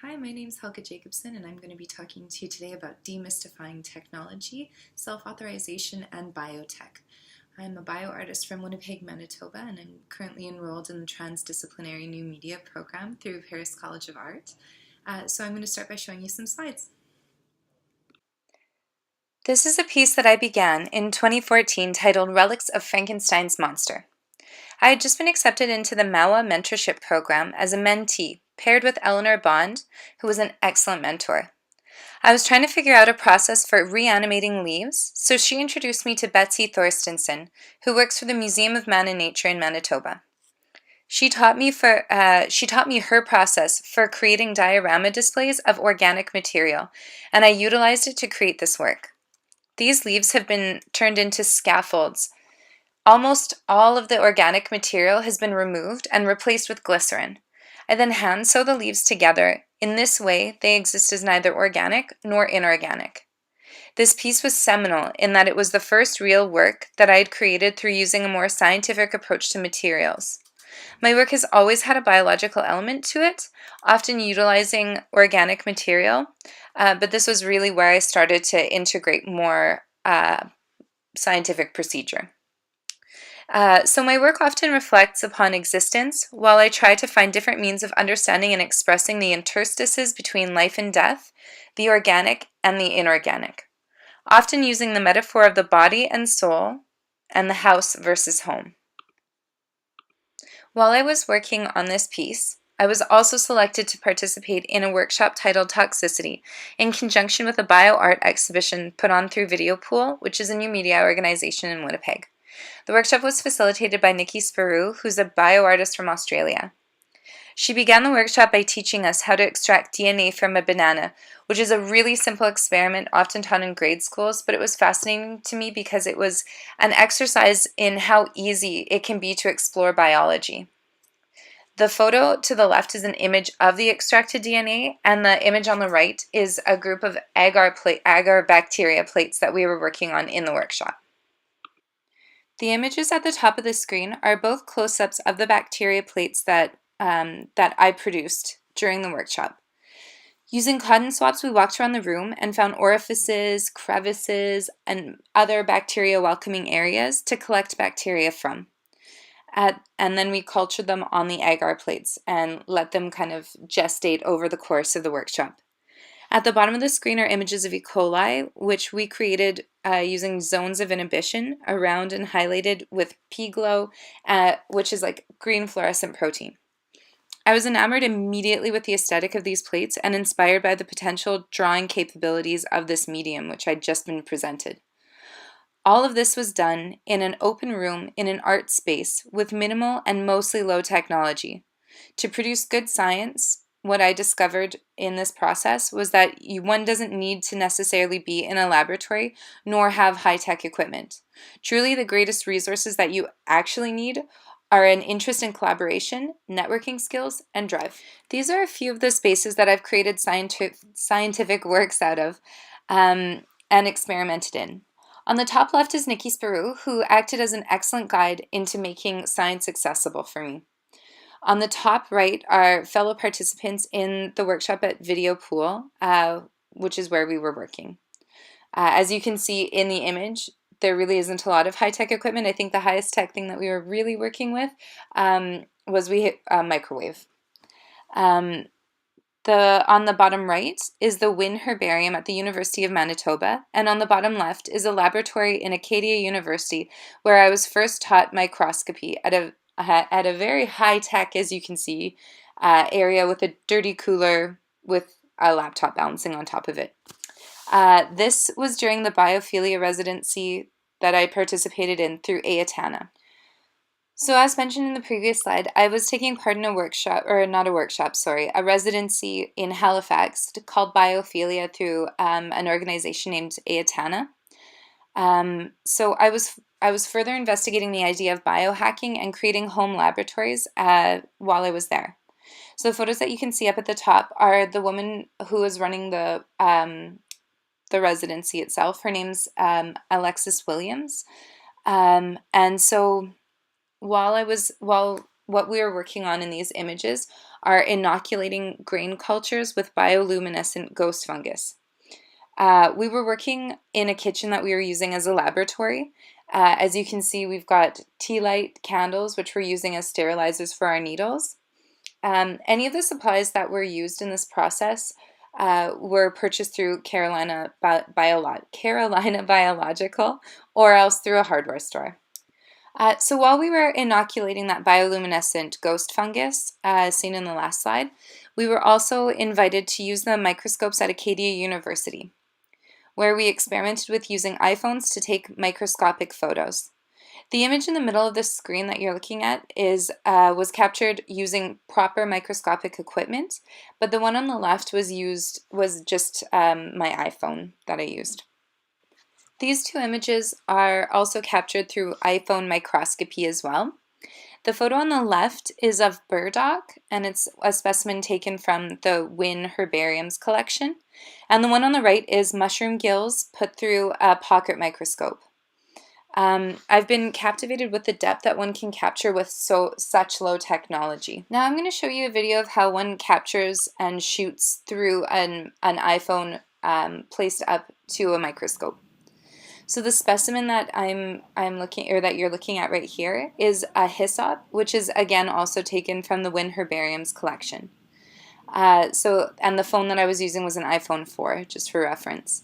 Hi, my name is Helga Jakobson, and I'm going to be talking to you today about demystifying technology, self-authorization, and biotech. I'm a bioartist from Winnipeg, Manitoba, and I'm currently enrolled in the Transdisciplinary New Media program through Paris College of Art. So I'm going to start by showing you some slides. This is a piece that I began in 2014 titled Relics of Frankenstein's Monster. I had just been accepted into the MAWA mentorship program as a mentee, paired with Eleanor Bond, who was an excellent mentor. I was trying to figure out a process for reanimating leaves, so she introduced me to Betsy Thorstenson, who works for the Museum of Man and Nature in Manitoba. She taught me her process for creating diorama displays of organic material, and I utilized it to create this work. These leaves have been turned into scaffolds. Almost all of the organic material has been removed and replaced with glycerin. I then hand sew the leaves together. In this way, they exist as neither organic nor inorganic. This piece was seminal in that it was the first real work that I had created through using a more scientific approach to materials. My work has always had a biological element to it, often utilizing organic material, but this was really where I started to integrate more scientific procedure. So my work often reflects upon existence, while I try to find different means of understanding and expressing the interstices between life and death, the organic and the inorganic, often using the metaphor of the body and soul and the house versus home. While I was working on this piece, I was also selected to participate in a workshop titled Toxicity in conjunction with a bioart exhibition put on through Video Pool, which is a new media organization in Winnipeg. The workshop was facilitated by Nicolas, who's a bioartist from Australia. She began the workshop by teaching us how to extract DNA from a banana, which is a really simple experiment often taught in grade schools, but it was fascinating to me because it was an exercise in how easy it can be to explore biology. The photo to the left is an image of the extracted DNA, and the image on the right is a group of agar bacteria plates that we were working on in the workshop. The images at the top of the screen are both close-ups of the bacteria plates that I produced during the workshop. Using cotton swabs, we walked around the room and found orifices, crevices, and other bacteria-welcoming areas to collect bacteria from. And then we cultured them on the agar plates and let them kind of gestate over the course of the workshop. At the bottom of the screen are images of E. coli, which we created using zones of inhibition around and highlighted with P-glow, which is like green fluorescent protein. I was enamored immediately with the aesthetic of these plates and inspired by the potential drawing capabilities of this medium, which I'd just been presented. All of this was done in an open room in an art space with minimal and mostly low technology. To produce good science, what I discovered in this process was that one doesn't need to necessarily be in a laboratory nor have high-tech equipment. Truly, the greatest resources that you actually need are an interest in collaboration, networking skills, and drive. These are a few of the spaces that I've created scientific works out of and experimented in. On the top left is Nicolas, who acted as an excellent guide into making science accessible for me. On the top right are fellow participants in the workshop at Video Pool, which is where we were working. As you can see in the image, there really isn't a lot of high-tech equipment. I think the highest tech thing that we were really working with was we hit a microwave. On the bottom right is the Wynne Herbarium at the University of Manitoba, and on the bottom left is a laboratory in Acadia University where I was first taught microscopy at a very high-tech, as you can see, area with a dirty cooler with a laptop balancing on top of it. This was during the Biofilia Residency that I participated in through AETANA. So as mentioned in the previous slide, I was taking part in a residency in Halifax called Biofilia through an organization named AETANA. So I was further investigating the idea of biohacking and creating home laboratories while I was there. So the photos that you can see up at the top are the woman who is running the residency itself. Her name's Alexis Williams. And so while what we were working on in these images are inoculating grain cultures with bioluminescent ghost fungus. We were working in a kitchen that we were using as a laboratory. As you can see, we've got tea light candles, which we're using as sterilizers for our needles. Any of the supplies that were used in this process were purchased through Carolina Biological or else through a hardware store. So while we were inoculating that bioluminescent ghost fungus, seen in the last slide, we were also invited to use the microscopes at Acadia University, where we experimented with using iPhones to take microscopic photos. The image in the middle of the screen that you're looking at was captured using proper microscopic equipment, but the one on the left was just my iPhone that I used. These two images are also captured through iPhone microscopy as well. The photo on the left is of burdock, and it's a specimen taken from the Wynn Herbarium's collection. And the one on the right is mushroom gills put through a pocket microscope. I've been captivated with the depth that one can capture with such low technology. Now I'm going to show you a video of how one captures and shoots through an iPhone placed up to a microscope. So the specimen that that you're looking at right here is a hyssop, which is again also taken from the Wynn Herbarium's collection. And the phone that I was using was an iPhone 4, just for reference.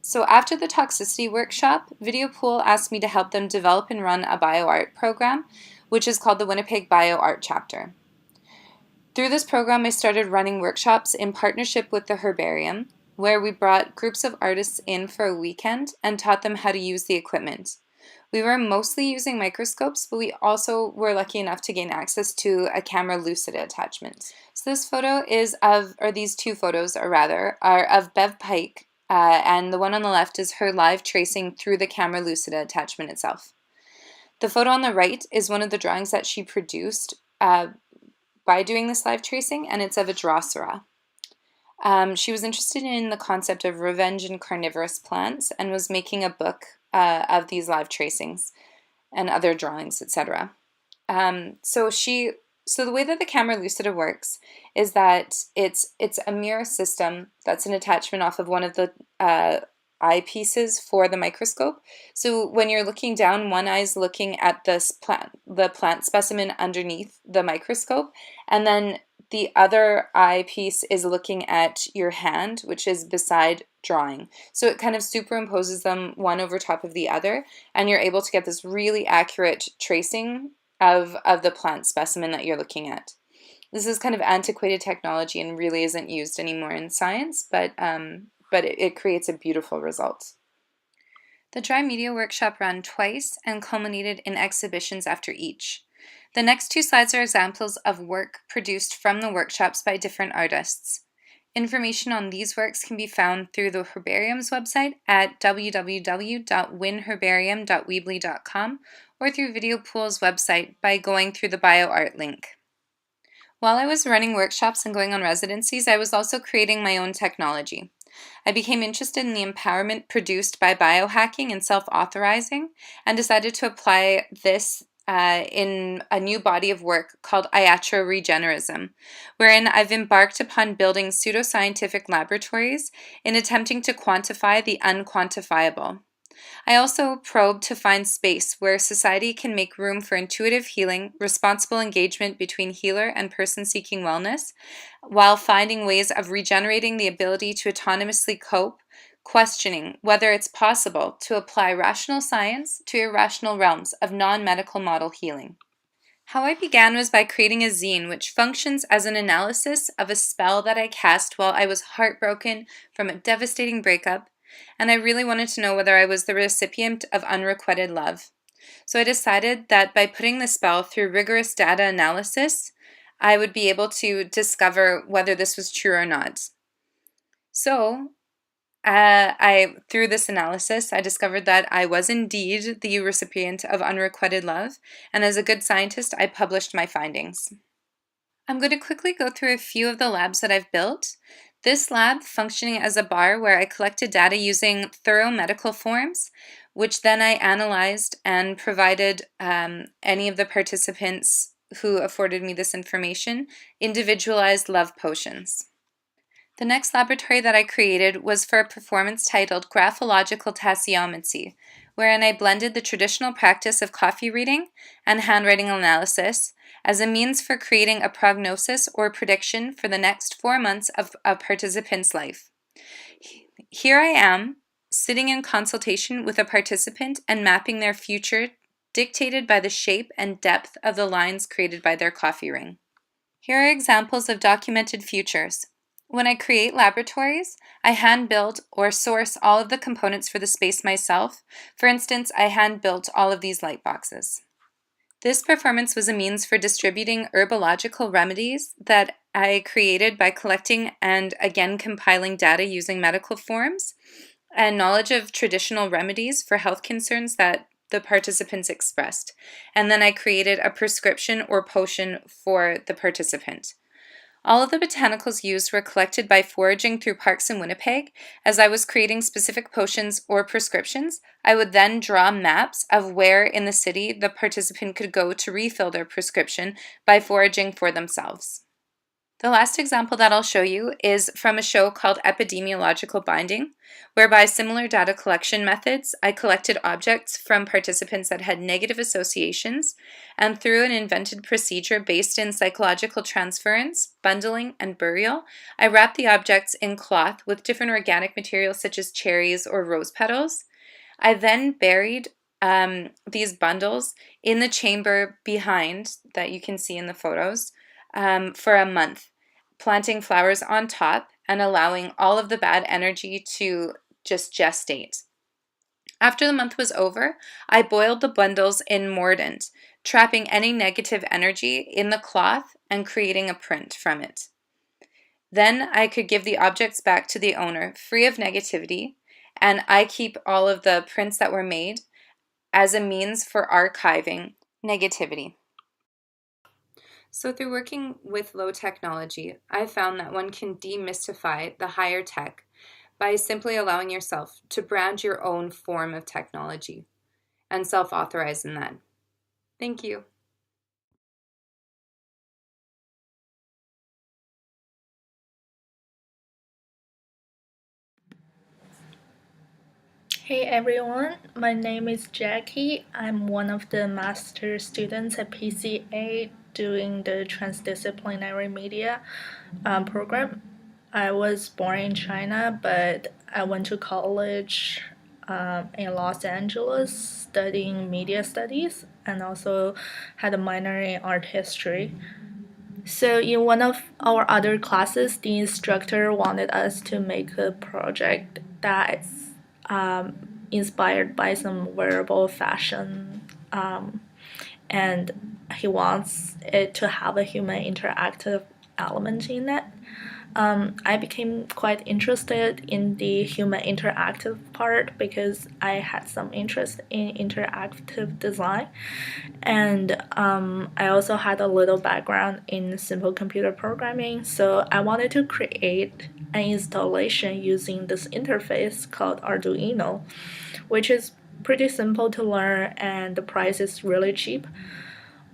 So after the Toxicity Workshop, Video Pool asked me to help them develop and run a bioart program, which is called the Winnipeg BioArt Chapter. Through this program, I started running workshops in partnership with the Herbarium, where we brought groups of artists in for a weekend and taught them how to use the equipment. We were mostly using microscopes, but we also were lucky enough to gain access to a camera Lucida attachment. So this photo these two photos are of Bev Pike, and the one on the left is her live tracing through the camera Lucida attachment itself. The photo on the right is one of the drawings that she produced by doing this live tracing, and it's of a Drosera. She was interested in the concept of revenge in carnivorous plants and was making a book of these live tracings and other drawings, etc. So the way that the camera Lucida works is that it's a mirror system that's an attachment off of one of the eyepieces for the microscope. So when you're looking down, one eye is looking at the plant specimen underneath the microscope, and then the other eyepiece is looking at your hand, which is beside drawing. So it kind of superimposes them one over top of the other, and you're able to get this really accurate tracing of the plant specimen that you're looking at. This is kind of antiquated technology and really isn't used anymore in science, but it creates a beautiful result. The Dry Media Workshop ran twice and culminated in exhibitions after each. The next two slides are examples of work produced from the workshops by different artists. Information on these works can be found through the Herbarium's website at www.winherbarium.weebly.com or through Video Pool's website by going through the BioArt link. While I was running workshops and going on residencies, I was also creating my own technology. I became interested in the empowerment produced by biohacking and self-authorizing and decided to apply this in a new body of work called Yatra Regeneration, wherein I've embarked upon building pseudoscientific laboratories in attempting to quantify the unquantifiable. I also probe to find space where society can make room for intuitive healing, responsible engagement between healer and person seeking wellness, while finding ways of regenerating the ability to autonomously cope, questioning whether it's possible to apply rational science to irrational realms of non-medical model healing. How I began was by creating a zine which functions as an analysis of a spell that I cast while I was heartbroken from a devastating breakup, and I really wanted to know whether I was the recipient of unrequited love. So I decided that by putting the spell through rigorous data analysis, I would be able to discover whether this was true or not. So through this analysis, I discovered that I was indeed the recipient of unrequited love, and as a good scientist, I published my findings. I'm going to quickly go through a few of the labs that I've built. This lab functioning as a bar where I collected data using thorough medical forms, which then I analyzed and provided any of the participants who afforded me this information, individualized love potions. The next laboratory that I created was for a performance titled Graphological Tasseomancy, wherein I blended the traditional practice of coffee reading and handwriting analysis as a means for creating a prognosis or prediction for the next 4 months of a participant's life. Here I am, sitting in consultation with a participant and mapping their future dictated by the shape and depth of the lines created by their coffee ring. Here are examples of documented futures. When I create laboratories, I hand-build or source all of the components for the space myself. For instance, I hand-built all of these light boxes. This performance was a means for distributing herbological remedies that I created by collecting and again compiling data using medical forms and knowledge of traditional remedies for health concerns that the participants expressed. And then I created a prescription or potion for the participant. All of the botanicals used were collected by foraging through parks in Winnipeg. As I was creating specific potions or prescriptions, I would then draw maps of where in the city the participant could go to refill their prescription by foraging for themselves. The last example that I'll show you is from a show called Epidemiological Binding, whereby similar data collection methods, I collected objects from participants that had negative associations, and through an invented procedure based in psychological transference, bundling, and burial, I wrapped the objects in cloth with different organic materials such as cherries or rose petals. I then buried these bundles in the chamber behind that you can see in the photos for a month, planting flowers on top and allowing all of the bad energy to just gestate. After the month was over, I boiled the bundles in mordant, trapping any negative energy in the cloth and creating a print from it. Then I could give the objects back to the owner free of negativity, and I keep all of the prints that were made as a means for archiving negativity. So through working with low technology, I found that one can demystify the higher tech by simply allowing yourself to brand your own form of technology and self-authorize in that. Thank you. Hey everyone, my name is Jackie. I'm one of the master students at PCA doing the Transdisciplinary Media program. I was born in China, but I went to college in Los Angeles studying media studies and also had a minor in art history. So in one of our other classes, the instructor wanted us to make a project that's inspired by some wearable fashion, and he wants it to have a human interactive element in it. I became quite interested in the human interactive part because I had some interest in interactive design, and I also had a little background in simple computer programming, so I wanted to create an installation using this interface called Arduino, which is pretty simple to learn and the price is really cheap.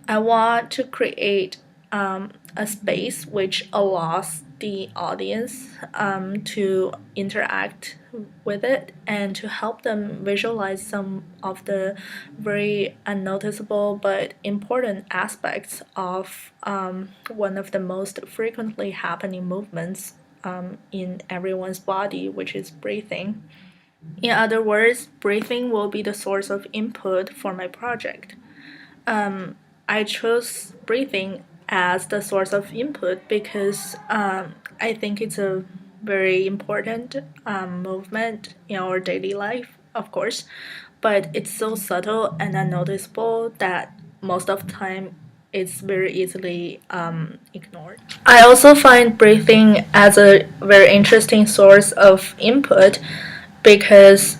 I want to create a space which allows the audience to interact with it and to help them visualize some of the very unnoticeable but important aspects of one of the most frequently happening movements in everyone's body, which is breathing. In other words, breathing will be the source of input for my project. I chose breathing as the source of input because I think it's a very important movement in our daily life, of course, but it's so subtle and unnoticeable that most of the time it's very easily ignored. I also find breathing as a very interesting source of input because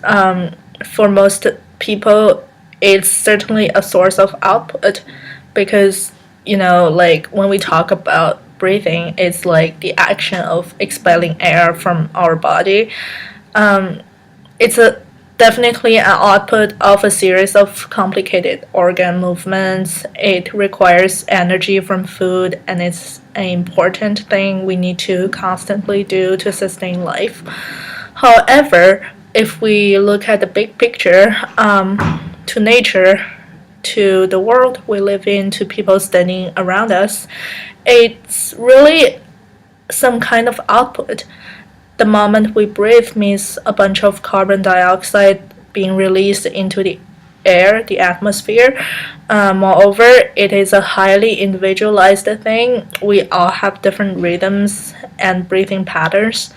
for most people it's certainly a source of output because like when we talk about breathing, it's like the action of expelling air from our body. It's a definitely an output of a series of complicated organ movements. It requires energy from food, and it's an important thing we need to constantly do to sustain life. However, if we look at the big picture, to nature, to the world we live in, to people standing around us, it's really some kind of output. The moment we breathe means a bunch of carbon dioxide being released into the air, the atmosphere. Moreover, it is a highly individualized thing. We all have different rhythms and breathing patterns,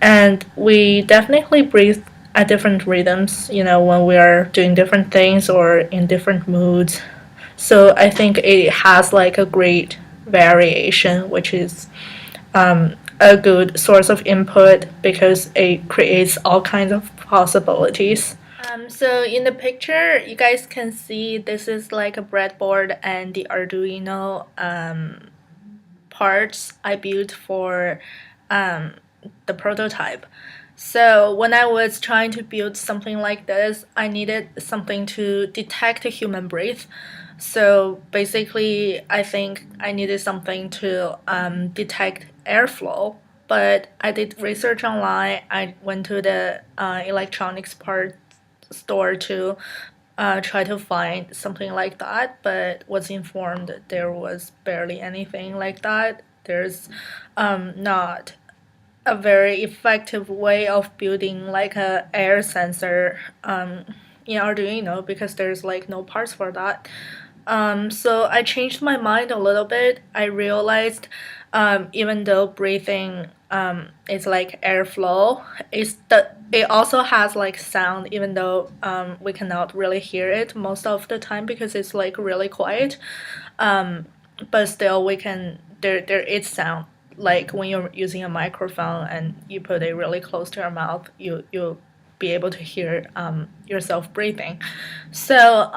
and we definitely breathe at different rhythms, when we are doing different things or in different moods. So I think it has like a great variation, which is a good source of input because it creates all kinds of possibilities. So in the picture, you guys can see this is like a breadboard and the Arduino parts I built for the prototype. So when I was trying to build something like this, I needed something to detect a human breath. So basically, I think I needed something to detect airflow. But I did research online. I went to the electronics part store to try to find something like that, but was informed there was barely anything like that. There's not a very effective way of building like a air sensor in Arduino because there's like no parts for that. So I changed my mind a little bit. I realized even though breathing is like airflow, it also has like sound, even though we cannot really hear it most of the time because it's like really quiet. But still, there is sound. Like when you're using a microphone and you put it really close to your mouth, you'll be able to hear yourself breathing. So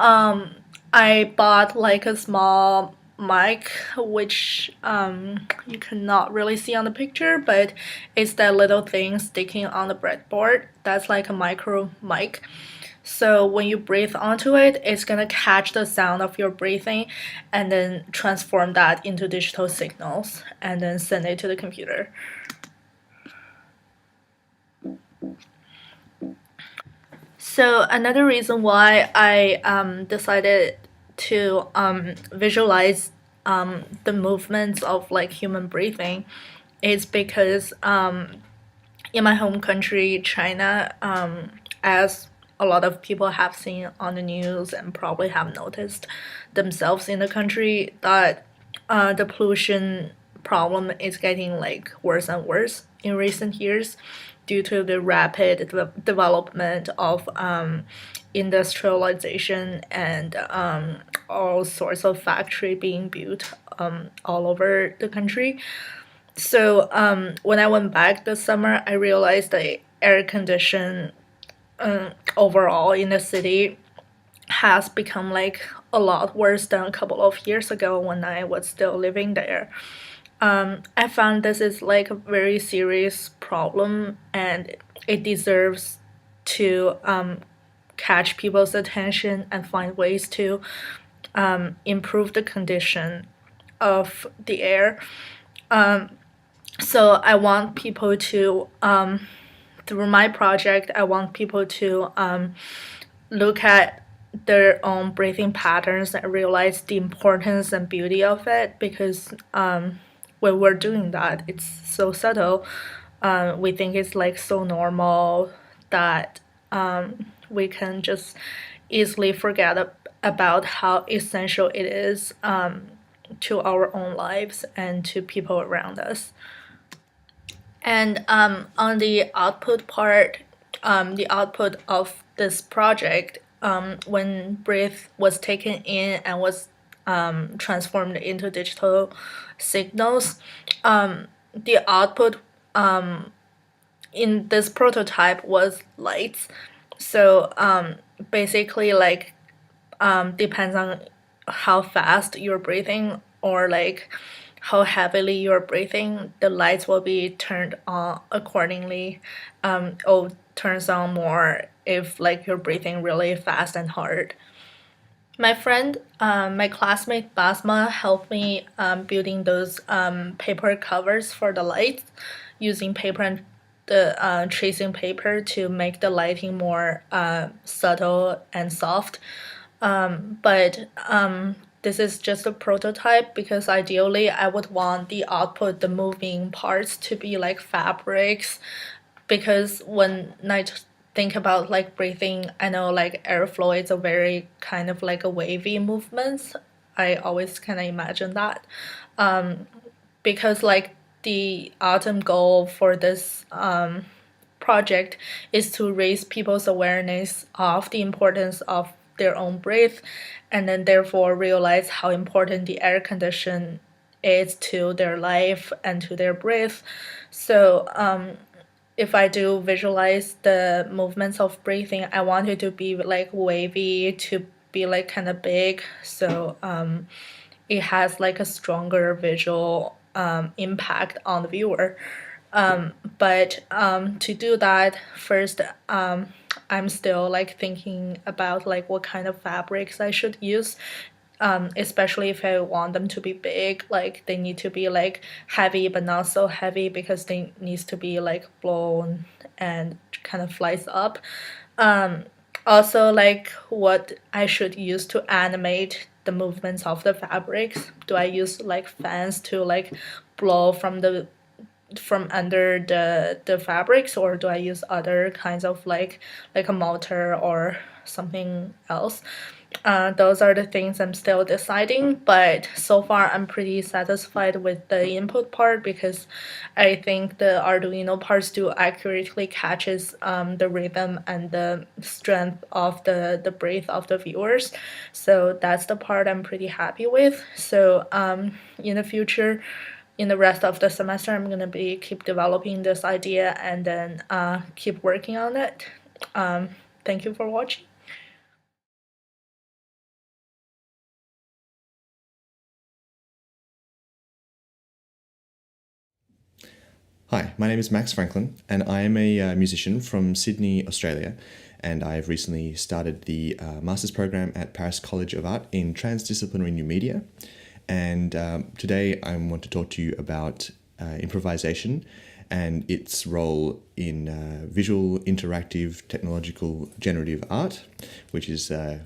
I bought like a small mic, which you cannot really see on the picture, but it's that little thing sticking on the breadboard. That's like a micro mic. So when you breathe onto it, it's gonna catch the sound of your breathing and then transform that into digital signals and then send it to the computer. So another reason why I decided to visualize the movements of like human breathing is because in my home country, China, as a lot of people have seen on the news and probably have noticed themselves in the country, that the pollution problem is getting like worse and worse in recent years due to the rapid development of industrialization and all sorts of factory being built all over the country. So when I went back this summer, I realized the air condition overall in the city has become like a lot worse than a couple of years ago when I was still living there. I found this is like a very serious problem and it deserves to catch people's attention and find ways to improve the condition of the air. So I want people to, through my project, I want people to look at their own breathing patterns and realize the importance and beauty of it because when we're doing that, it's so subtle. We think it's like so normal that we can just easily forget about how essential it is to our own lives and to people around us. And on the output part, the output of this project, when breath was taken in and was transformed into digital signals, the output in this prototype was lights. So basically, like depends on how fast you're breathing or like how heavily you're breathing, the lights will be turned on accordingly. Or turns on more if like you're breathing really fast and hard. My friend, my classmate Basma helped me building those paper covers for the lights using paper and the tracing paper to make the lighting more subtle and soft. But this is just a prototype because ideally I would want the output, the moving parts, to be like fabrics. Because when I think about like breathing, I know like airflow is a very kind of like a wavy movement. I always kind of imagine that. Because like the ultimate goal for this project is to raise people's awareness of the importance of their own breath, and then therefore realize how important the air condition is to their life and to their breath. So if I do visualize the movements of breathing, I want it to be like wavy, to be like kind of big, so it has like a stronger visual impact on the viewer. But to do that, first, I'm still like thinking about like what kind of fabrics I should use. Especially if I want them to be big, like they need to be like heavy but not so heavy because they needs to be like blown and kind of flies up. Also, like what I should use to animate the movements of the fabrics. Do I use like fans to like blow from under the fabrics, or do I use other kinds of like a motor or something else? Those are the things I'm still deciding, but so far I'm pretty satisfied with the input part because I think the Arduino parts do accurately catches the rhythm and the strength of the breath of the viewers. So that's the part I'm pretty happy with. So in the future, in the rest of the semester, I'm gonna be keep developing this idea and then keep working on it. Thank you for watching. Hi, my name is Max Franklin, and I am a musician from Sydney, Australia, and I have recently started the master's program at Paris College of Art in Transdisciplinary New Media. And today I want to talk to you about improvisation and its role in visual, interactive, technological, generative art, which is the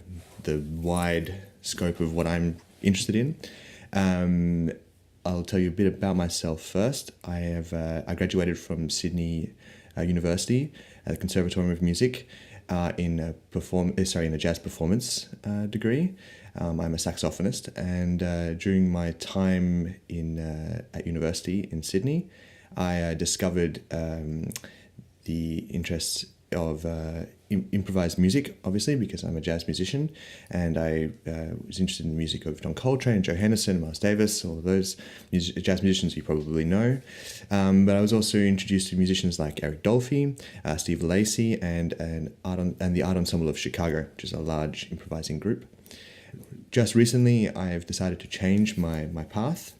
wide scope of what I'm interested in. I'll tell you a bit about myself first. I graduated from Sydney University at the Conservatorium of Music in a jazz performance degree. I'm a saxophonist, and during my time at university in Sydney, I discovered the interests of improvised music, obviously, because I'm a jazz musician, and I was interested in the music of John Coltrane, Joe Henderson, Miles Davis, all of those jazz musicians you probably know. But I was also introduced to musicians like Eric Dolphy, Steve Lacy, and the Art Ensemble of Chicago, which is a large improvising group. Just recently, I've decided to change my path.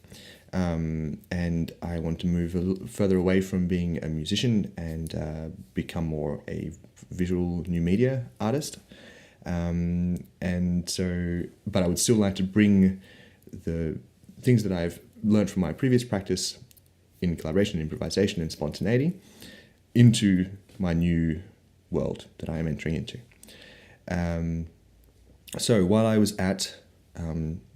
And I want to move a little further away from being a musician and become more a visual new media artist. But I would still like to bring the things that I've learned from my previous practice in collaboration, improvisation, and spontaneity into my new world that I am entering into. So while I was at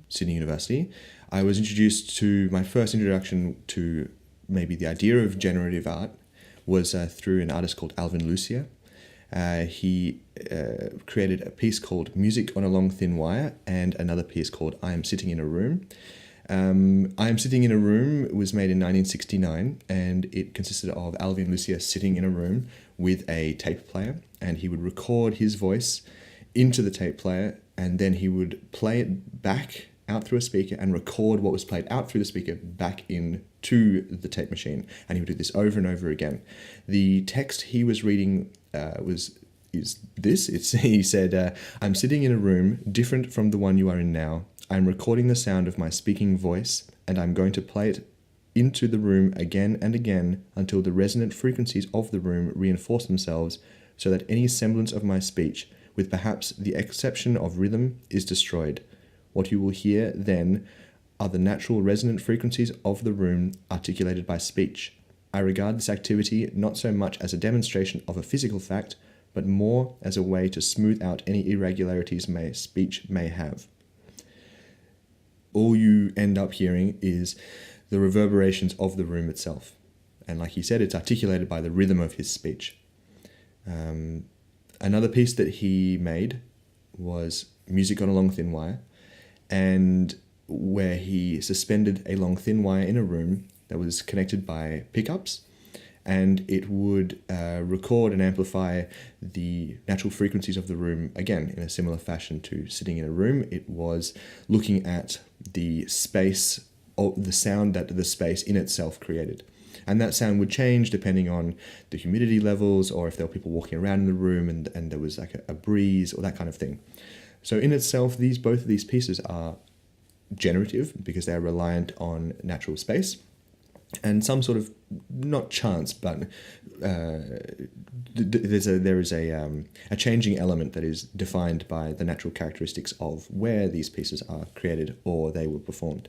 Sydney University, I was introduced to my first introduction to maybe the idea of generative art was through an artist called Alvin Lucier. He created a piece called Music on a Long Thin Wire and another piece called I Am Sitting in a Room. I Am Sitting in a Room was made in 1969, and it consisted of Alvin Lucier sitting in a room with a tape player, and he would record his voice into the tape player, and then he would play it back out through a speaker and record what was played out through the speaker back into the tape machine, and he would do this over and over again. The text he was reading he said, I'm sitting in a room different from the one you are in now. I'm recording the sound of my speaking voice, and I'm going to play it into the room again and again until the resonant frequencies of the room reinforce themselves so that any semblance of my speech, with perhaps the exception of rhythm, is destroyed. What you will hear then are the natural resonant frequencies of the room articulated by speech. I regard this activity not so much as a demonstration of a physical fact, but more as a way to smooth out any irregularities speech may have. All you end up hearing is the reverberations of the room itself. And like he said, it's articulated by the rhythm of his speech. Another piece that he made was Music on a Long Thin Wire, and where he suspended a long thin wire in a room that was connected by pickups, and it would record and amplify the natural frequencies of the room, again, in a similar fashion to sitting in a room. It was looking at the space, or the sound that the space in itself created. And that sound would change depending on the humidity levels, or if there were people walking around in the room and there was like a breeze or that kind of thing. So in itself, both of these pieces are generative because they're reliant on natural space and some sort of, not chance, but there is a changing element that is defined by the natural characteristics of where these pieces are created or they were performed.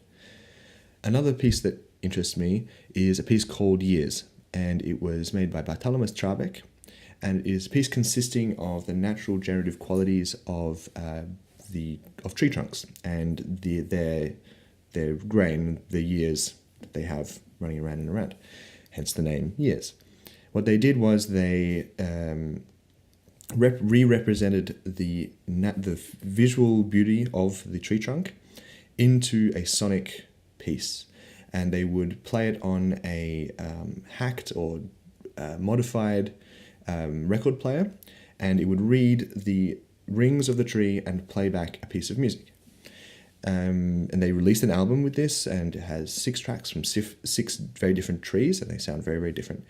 Another piece that interests me is a piece called Years, and it was made by Bartholomew Strabeck, and it is a piece consisting of the natural generative qualities of tree trunks and their grain, the years that they have running around and around, hence the name Years. What they did was they re-represented the visual beauty of the tree trunk into a sonic piece, and they would play it on a hacked or modified record player, and it would read the rings of the tree and play back a piece of music. And they released an album with this, and it has 6 tracks from 6 very different trees, and they sound very, very different.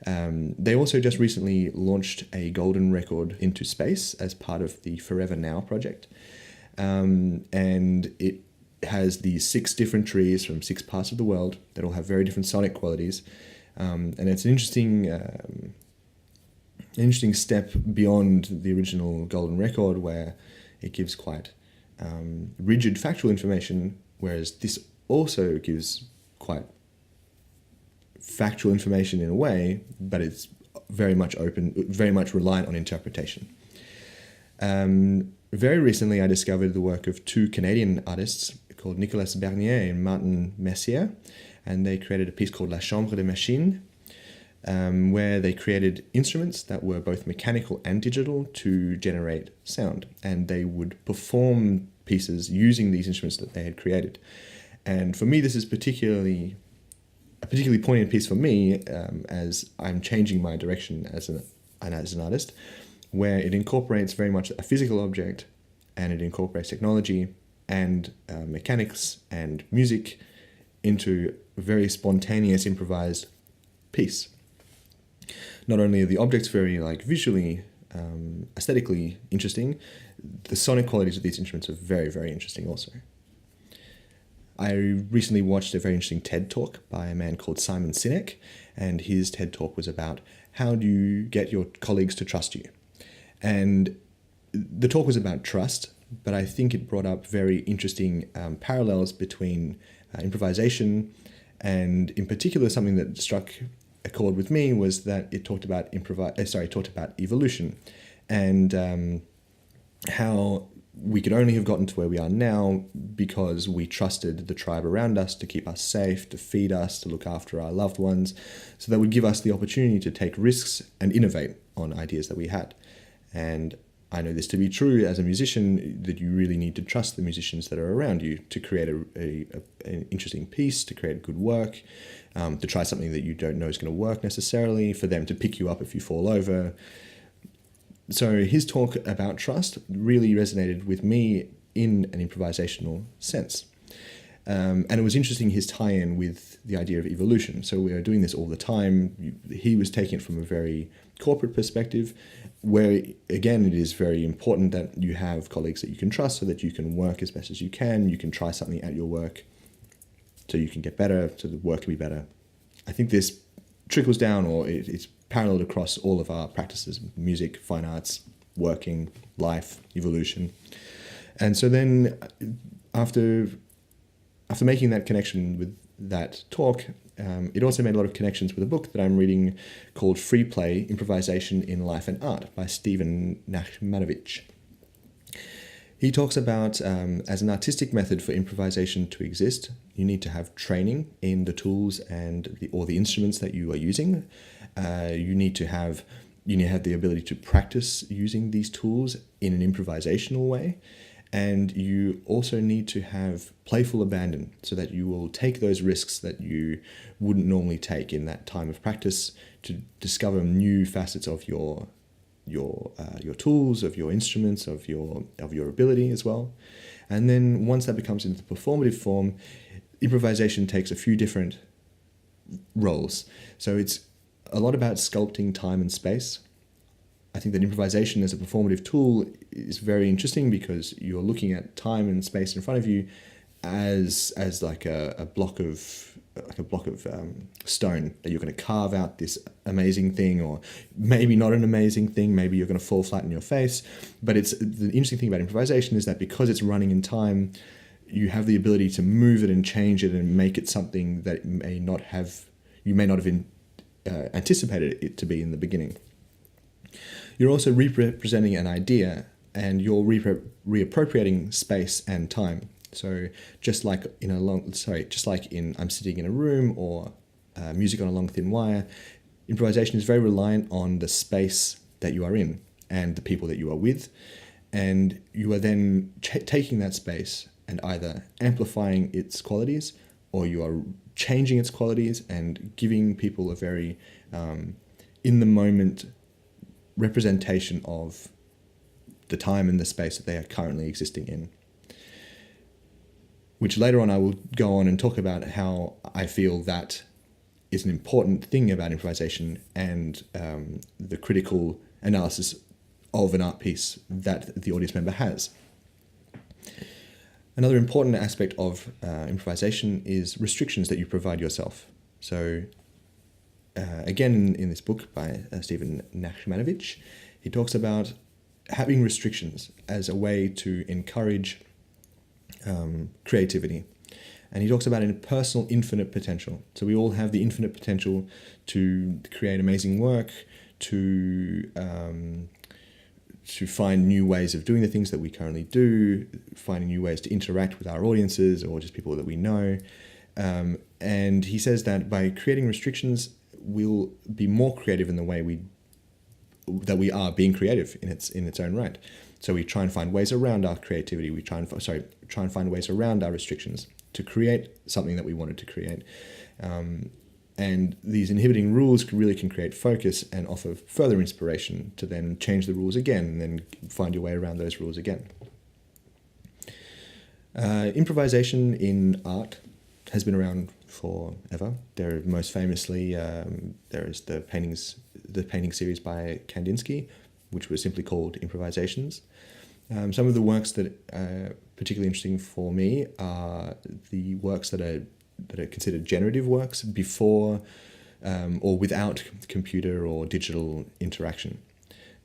They also just recently launched a golden record into space as part of the Forever Now project. And it has these 6 different trees from 6 parts of the world that all have very different sonic qualities. And it's an interesting step beyond the original golden record, where it gives quite rigid factual information, whereas this also gives quite factual information in a way, but it's very much open, very much reliant on interpretation. Very recently, I discovered the work of 2 Canadian artists called Nicolas and Martin Messier, and they created a piece called La Chambre des Machines, where they created instruments that were both mechanical and digital to generate sound, and they would perform pieces using these instruments that they had created. And for me, this is a particularly poignant piece for me, as I'm changing my direction as an artist, where it incorporates very much a physical object, and it incorporates technology and mechanics and music into a very spontaneous, improvised piece. Not only are the objects very visually, aesthetically interesting, the sonic qualities of these instruments are very, very interesting also. I recently watched a very interesting TED Talk by a man called Simon Sinek, and his TED Talk was about how do you get your colleagues to trust you. And the talk was about trust, but I think it brought up very interesting parallels between improvisation, and in particular something that struck a chord with me was that it talked about evolution, and how we could only have gotten to where we are now because we trusted the tribe around us to keep us safe, to feed us, to look after our loved ones. So that would give us the opportunity to take risks and innovate on ideas that we had. And I know this to be true as a musician, that you really need to trust the musicians that are around you to create an interesting piece, to create good work, to try something that you don't know is going to work necessarily, for them to pick you up if you fall over. So his talk about trust really resonated with me in an improvisational sense. And it was interesting, his tie-in with the idea of evolution. So we are doing this all the time. He was taking it from a very corporate perspective, where, again, it is very important that you have colleagues that you can trust so that you can work as best as you can. You can try something at your work so you can get better, so the work can be better. I think this trickles down, or it's paralleled across all of our practices: music, fine arts, working, life, evolution. And so then after making that connection with that talk, it also made a lot of connections with a book that I'm reading called Free Play, Improvisation in Life and Art by Stephen Nachmanovich. He talks about, as an artistic method for improvisation to exist, you need to have training in the tools and the instruments that you are using. You need to have the ability to practice using these tools in an improvisational way. And you also need to have playful abandon, so that you will take those risks that you wouldn't normally take in that time of practice to discover new facets of your tools, of your instruments, of your ability as well. And then once that becomes into performative form, improvisation takes a few different roles. So it's a lot about sculpting time and space. I think that improvisation as a performative tool is very interesting because you're looking at time and space in front of you as like a block of stone that you're going to carve out this amazing thing, or maybe not an amazing thing. Maybe you're going to fall flat in your face. But it's the interesting thing about improvisation is that because it's running in time, you have the ability to move it and change it and make it something that you may not have anticipated it to be in the beginning. You're also representing an idea, and you're reappropriating space and time. So just like in I'm sitting in a room, or music on a long thin wire, improvisation is very reliant on the space that you are in and the people that you are with, and you are then taking that space and either amplifying its qualities, or you are changing its qualities and giving people a very in the moment representation of the time and the space that they are currently existing in. Which later on I will go on and talk about how I feel that is an important thing about improvisation and the critical analysis of an art piece that the audience member has. Another important aspect of improvisation is restrictions that you provide yourself. So again, in this book by Stephen Nachmanovich, he talks about having restrictions as a way to encourage creativity. And he talks about a personal infinite potential. So we all have the infinite potential to create amazing work, to find new ways of doing the things that we currently do, finding new ways to interact with our audiences or just people that we know. And he says that by creating restrictions, we'll be more creative in the way we are being creative in its own right. So we try and find ways around our creativity. We try and find ways around our restrictions to create something that we wanted to create. And these inhibiting rules really can create focus and offer further inspiration to then change the rules again and then find your way around those rules again. Improvisation in art has been around forever. There, most famously, there is the painting series by Kandinsky, which was simply called Improvisations. Some of the works that are particularly interesting for me are the works that are considered generative works before or without computer or digital interaction.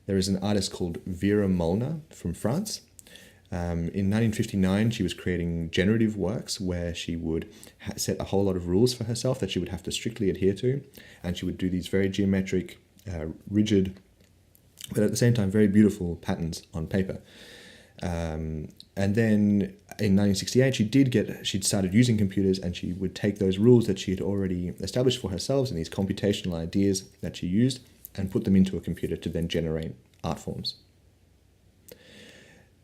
There is an artist called Vera Molnar from France. In 1959, she was creating generative works where she would set a whole lot of rules for herself that she would have to strictly adhere to, and she would do these very geometric, rigid, but at the same time very beautiful patterns on paper. And then in 1968, she'd started using computers, and she would take those rules that she had already established for herself and these computational ideas that she used and put them into a computer to then generate art forms.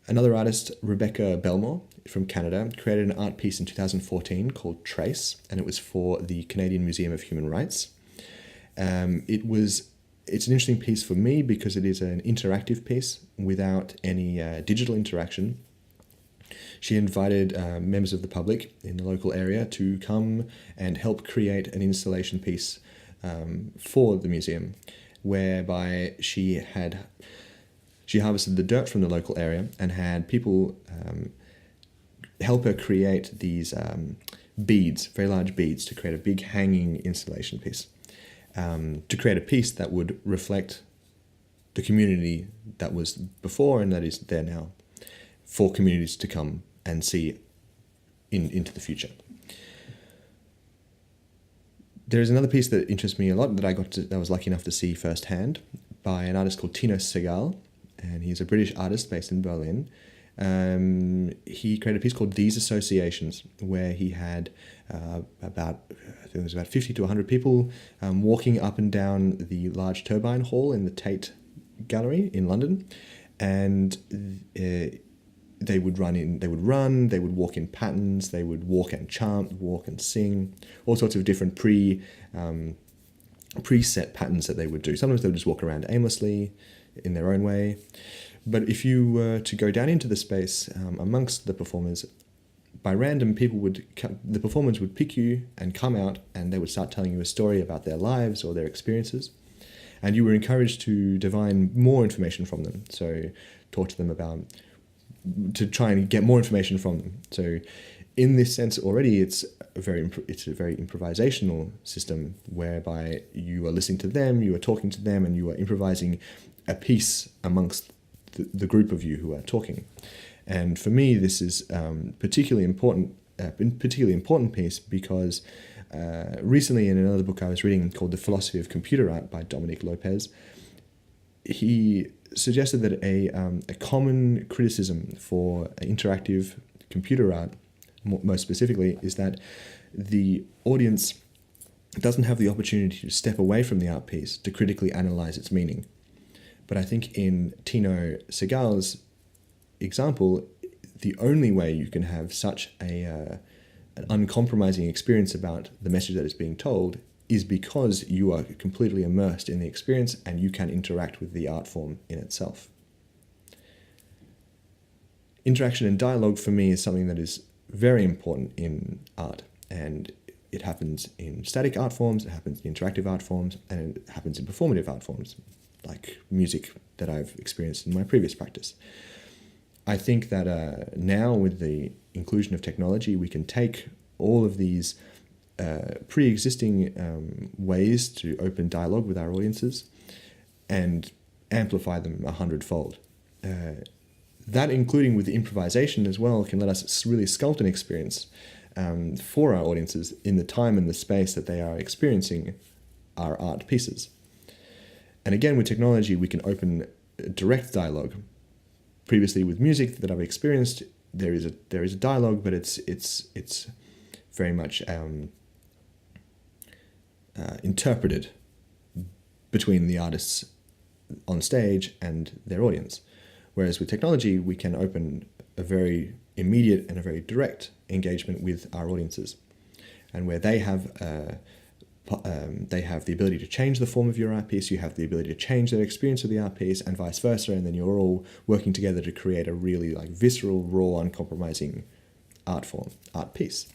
Another artist, Rebecca Belmore from Canada, created an art piece in 2014 called Trace, and it was for the Canadian Museum of Human Rights. It's an interesting piece for me because it is an interactive piece without any digital interaction. She invited members of the public in the local area to come and help create an installation piece for the museum, whereby she harvested the dirt from the local area and had people help her create these beads, very large beads, to create a big hanging installation piece. to create a piece that would reflect the community that was before and that is there now, for communities to come and see into the future. There's another piece that interests me a lot that I was lucky enough to see firsthand by an artist called Tino Sehgal, and he's a British artist based in Berlin. He created a piece called These Associations, where he had about 50 to 100 people walking up and down the large turbine hall in the Tate Gallery in London, and they would walk in patterns, they would walk and chant, walk and sing, all sorts of different preset patterns that they would do. Sometimes they would just walk around aimlessly in their own way. But if you were to go down into the space amongst the performers, by random, the performers would pick you and come out, and they would start telling you a story about their lives or their experiences. And you were encouraged to divine more information from them. So talk to them to try and get more information from them. So in this sense already, it's a very improvisational system, whereby you are listening to them, you are talking to them, and you are improvising a piece amongst the group of you who are talking. And for me, this is particularly important piece because recently in another book I was reading called The Philosophy of Computer Art by Dominic Lopez, he suggested that a common criticism for interactive computer art, most specifically, is that the audience doesn't have the opportunity to step away from the art piece to critically analyze its meaning. But I think in Tino Sehgal's example, the only way you can have such an uncompromising experience about the message that is being told is because you are completely immersed in the experience and you can interact with the art form in itself. Interaction and dialogue for me is something that is very important in art, and it happens in static art forms, it happens in interactive art forms, and it happens in performative art forms, like music that I've experienced in my previous practice. I think that now with the inclusion of technology, we can take all of these pre-existing ways to open dialogue with our audiences and amplify them 100-fold. That, including with the improvisation as well, can let us really sculpt an experience for our audiences in the time and the space that they are experiencing our art pieces. And again, with technology, we can open direct dialogue. Previously, with music that I've experienced, there is a dialogue, but it's very much interpreted between the artists on stage and their audience. Whereas with technology, we can open a very immediate and a very direct engagement with our audiences, and where they have the ability to change the form of your art piece, you have the ability to change their experience of the art piece, and vice versa, and then you're all working together to create a really visceral, raw, uncompromising art piece.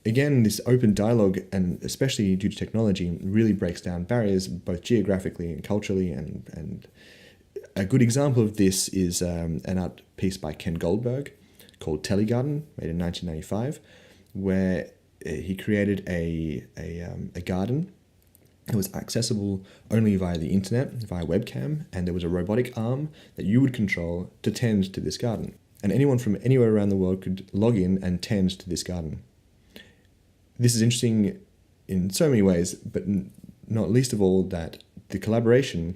Again, this open dialogue, and especially due to technology, really breaks down barriers both geographically and culturally, and a good example of this is an art piece by Ken Goldberg called Telegarden, made in 1995, where he created a garden. It was accessible only via the internet, via webcam, and there was a robotic arm that you would control to tend to this garden. And anyone from anywhere around the world could log in and tend to this garden. This is interesting in so many ways, but not least of all that the collaboration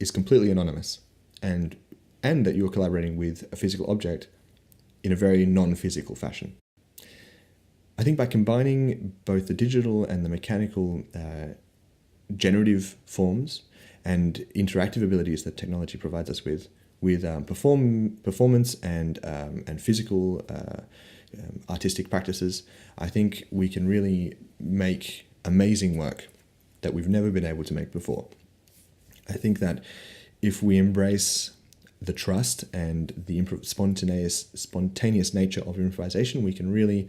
is completely anonymous, and that you're collaborating with a physical object in a very non-physical fashion. I think by combining both the digital and the mechanical generative forms and interactive abilities that technology provides us with performance and physical artistic practices, I think we can really make amazing work that we've never been able to make before. I think that if we embrace the trust and the spontaneous nature of improvisation, we can really,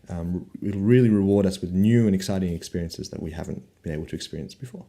it'll really reward us with new and exciting experiences that we haven't been able to experience before.